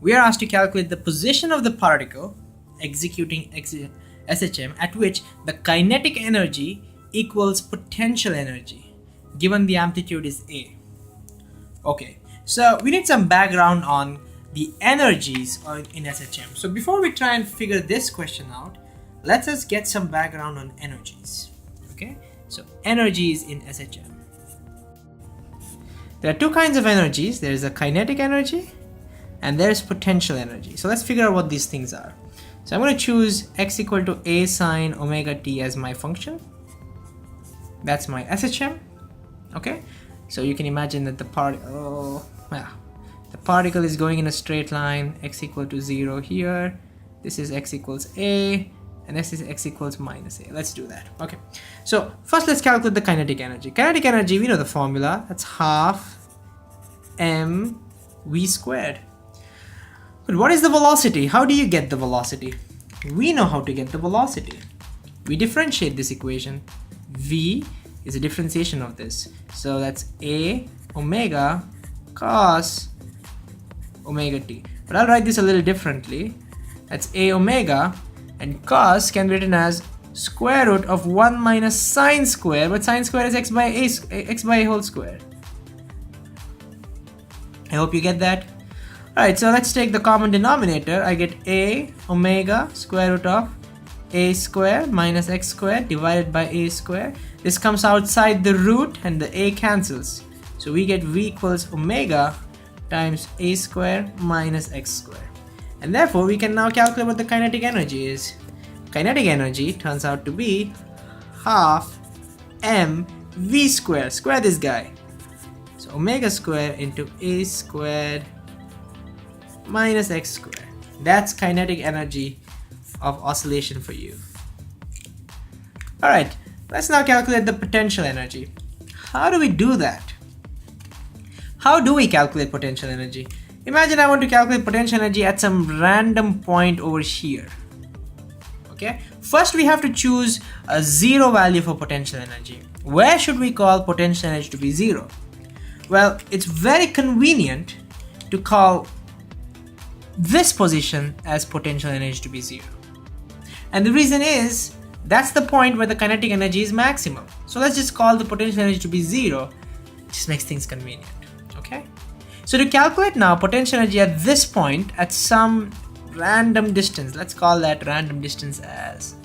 we are asked to calculate the position of the particle executing SHM at which the kinetic energy equals potential energy, given the amplitude is A. Okay, so we need some background on the energies in SHM. So before we try and figure this question out, let us get some background on energies. Okay, so energies in SHM. There are two kinds of energies. There is a kinetic energy and there is potential energy. So let's figure out what these things are. So I'm going to choose x equal to a sine omega t as my function. That's my SHM. Okay, so you can imagine that the particle is going in a straight line, x equal to 0 here. This is x equals a, and this is x equals minus a. Let's do that. Okay, so first let's calculate the kinetic energy. Kinetic energy, we know the formula. That's half mv squared. But what is the velocity? How do you get the velocity? We know how to get the velocity. We differentiate this equation. V is a differentiation of this. So that's a omega cos omega t. But I'll write this a little differently. That's a omega, and cos can be written as square root of 1 minus sine square, but sine square is x by a whole square. I hope you get that. Alright, so let's take the common denominator. I get a omega square root of a square minus x square divided by a square. This comes outside the root and the a cancels. So we get v equals omega times a square minus x square. And therefore we can now calculate what the kinetic energy is. Kinetic energy turns out to be half mv square. Square this guy. So omega square into a squared minus x squared. That's kinetic energy of oscillation for you. Alright, let's now calculate the potential energy. How do we do that? How do we calculate potential energy? Imagine I want to calculate potential energy at some random point over here. Okay, first we have to choose a zero value for potential energy. Where should we call potential energy to be zero? Well, it's very convenient to call this position as potential energy to be zero. And the reason is, that's the point where the kinetic energy is maximum. So let's just call the potential energy to be zero. It just makes things convenient. Okay? So to calculate now potential energy at this point at some random distance, let's call that random distance as,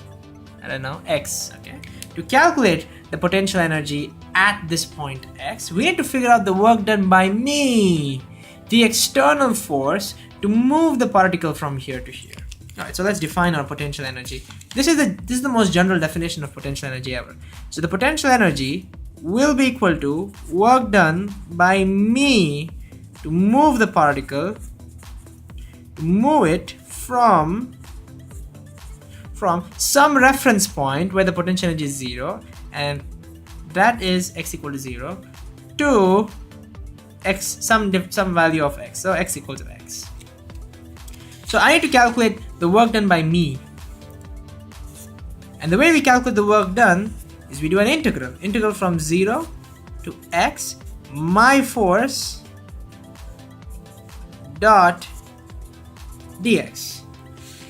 I don't know, x. Okay? To calculate the potential energy at this point x, we need to figure out the work done by me, the external force, to move the particle from here to here. Alright, so let's define our potential energy. This is the most general definition of potential energy ever. So the potential energy will be equal to work done by me to move the particle, to move it from some reference point where the potential energy is 0, and that is x equal to 0, to x, some value of x, so x equals x. So I need to calculate the work done by me. And the way we calculate the work done is we do an integral. Integral from 0 to x, my force dot dx.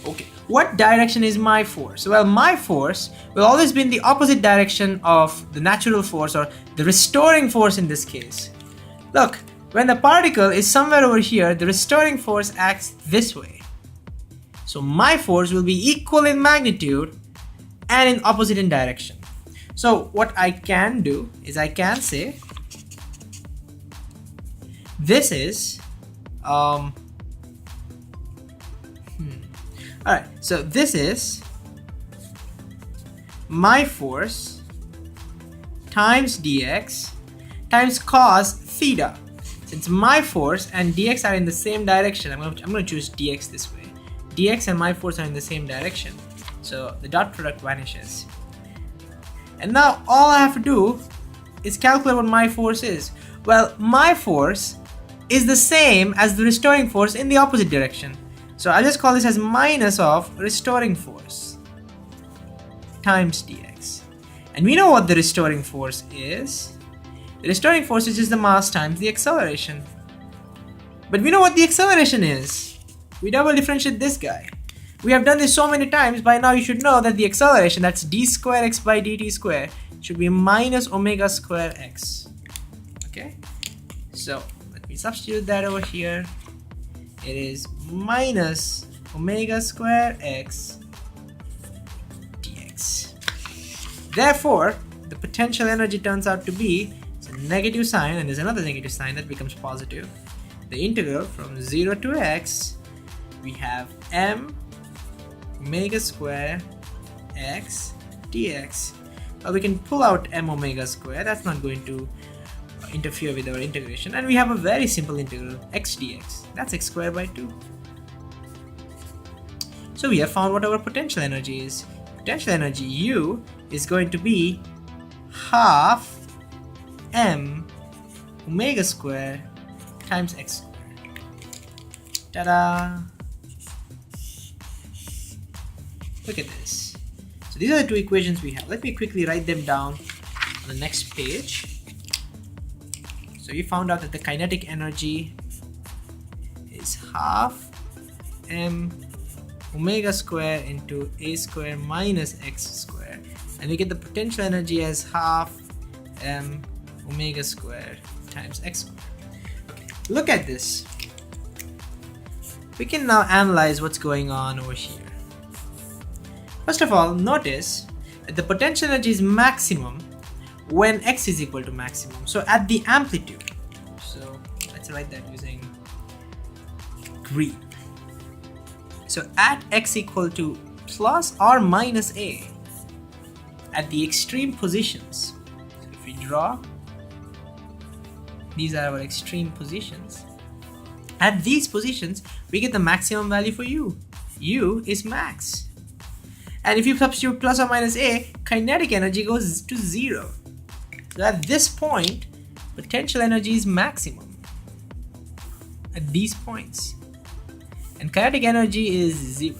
Okay, what direction is my force? Well, my force will always be in the opposite direction of the natural force, or the restoring force in this case. Look, when the particle is somewhere over here, the restoring force acts this way. So my force will be equal in magnitude and in opposite in direction. So what I can do is I can say this is alright, so this is my force times dx times cos theta. Since my force and dx are in the same direction, I'm going to choose dx this way. Dx and my force are in the same direction, so the dot product vanishes. And now all I have to do is calculate what my force is. Well, my force is the same as the restoring force in the opposite direction. So I'll just call this as minus of restoring force times dx. And we know what the restoring force is. The restoring force is just the mass times the acceleration. But we know what the acceleration is. we double differentiate this guy. We have done this so many times, by now you should know that the acceleration, that's d square x by dt square, should be minus omega square x. Okay, so let me substitute that over here. It is minus omega square x dx. Therefore, the potential energy turns out to be, it's a negative sign, and there's another negative sign that becomes positive. The integral from 0 to x, we have m omega square x dx. We can pull out m omega square, that's not going to interfere with our integration, and we have a very simple integral x dx, that's x squared by 2. So we have found what our potential energy is. Potential energy U is going to be half m omega square times x squared. Ta-da! Look at this. So these are the two equations we have. Let me quickly write them down on the next page. So we found out that the kinetic energy is half m omega square into a square minus x square, and we get the potential energy as half m omega square times x square. Okay, look at this. We can now analyze what's going on over here. First of all, notice that the potential energy is maximum when x is equal to maximum, so at the amplitude. So let's write that using green. So at x equal to plus or minus a, at the extreme positions, so if we draw, these are our extreme positions. At these positions, we get the maximum value for u. U is max. And if you substitute plus or minus a, kinetic energy goes to 0. So at this point, potential energy is maximum at these points, and kinetic energy is 0.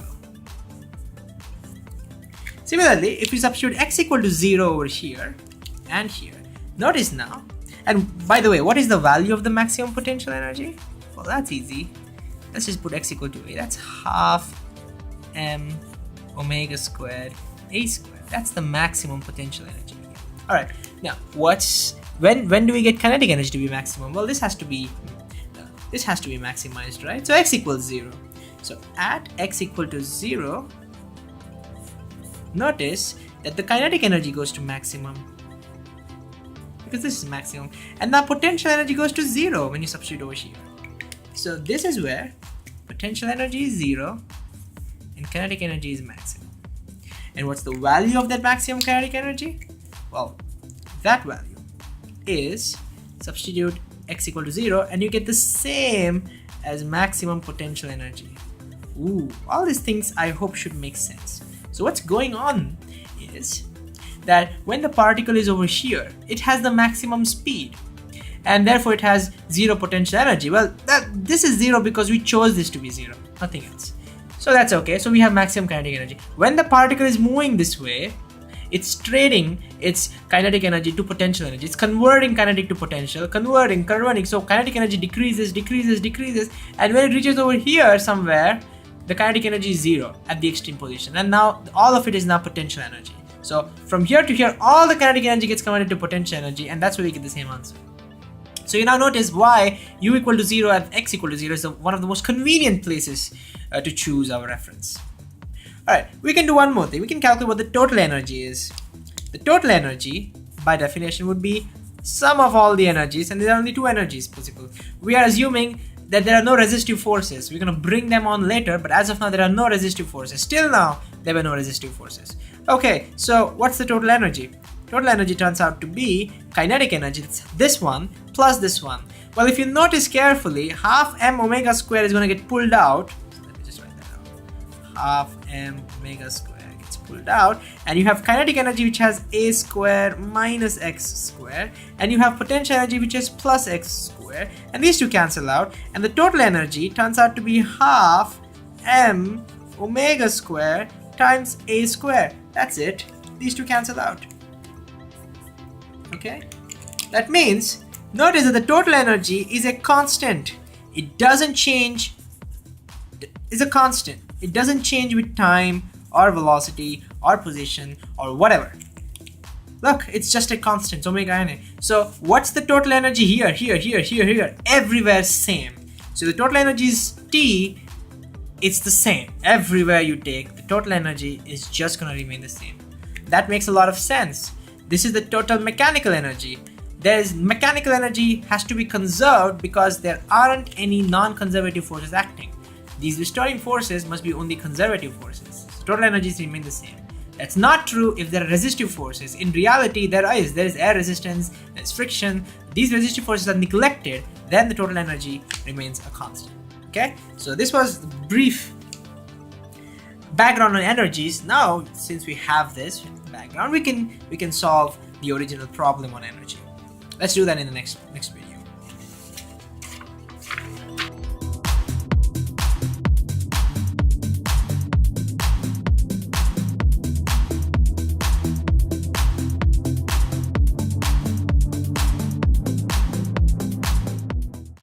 Similarly, if we substitute x equal to 0 over here and here, notice now, and by the way, what is the value of the maximum potential energy? Well, that's easy. Let's just put x equal to a. That's half m omega squared a squared. That's the maximum potential energy. Alright, now when do we get kinetic energy to be maximum? Well, this has to be maximized, right? So x equals 0. So at x equal to 0, notice that the kinetic energy goes to maximum, because this is maximum, and now potential energy goes to 0 when you substitute over here. So this is where potential energy is 0 and kinetic energy is maximum. And what's the value of that maximum kinetic energy? Well, that value is, substitute x equal to 0 and you get the same as maximum potential energy. Ooh, all these things I hope should make sense. So what's going on is that when the particle is over here, it has the maximum speed, and therefore it has 0 potential energy. Well, this is 0 because we chose this to be 0, nothing else. So that's okay. So we have maximum kinetic energy. When the particle is moving this way, it's trading its kinetic energy to potential energy. It's converting kinetic to potential, converting. So kinetic energy decreases, and when it reaches over here somewhere, the kinetic energy is 0 at the extreme position, and now all of it is now potential energy. So from here to here, all the kinetic energy gets converted to potential energy, and that's where we get the same answer. So you now notice why u equal to 0 and x equal to 0 is one of the most convenient places to choose our reference. Alright, we can do one more thing. We can calculate what the total energy is. The total energy, by definition, would be sum of all the energies, and there are only two energies possible. We are assuming that there are no resistive forces. We're going to bring them on later, but as of now, there are no resistive forces. Till now, there were no resistive forces. Okay, so what's the total energy? Total energy turns out to be kinetic energy, that's this one, plus this one. Well, if you notice carefully, half m omega square is going to get pulled out. So let me just write that out. Half m omega square gets pulled out, and you have kinetic energy which has a square minus x square, and you have potential energy which is plus x square, and these two cancel out, and the total energy turns out to be half m omega square times a square. That's it. These two cancel out. Okay, that means notice that the total energy is a constant. It doesn't change is a constant. It doesn't change with time or velocity or position or whatever. Look, it's just a constant, omega n. So what's the total energy here, here, here, here, here? Everywhere same. So the total energy is T, it's the same. Everywhere you take, the total energy is just gonna remain the same. That makes a lot of sense. This is the total mechanical energy. Mechanical energy has to be conserved because there aren't any non-conservative forces acting. These restoring forces must be only conservative forces. So total energies remain the same. That's not true if there are resistive forces. In reality, there is air resistance, there's friction. These resistive forces are neglected, then the total energy remains a constant. Okay, so this was the brief background on energies. Now, since we have this background, we can solve the original problem on energy. Let's do that in the next video.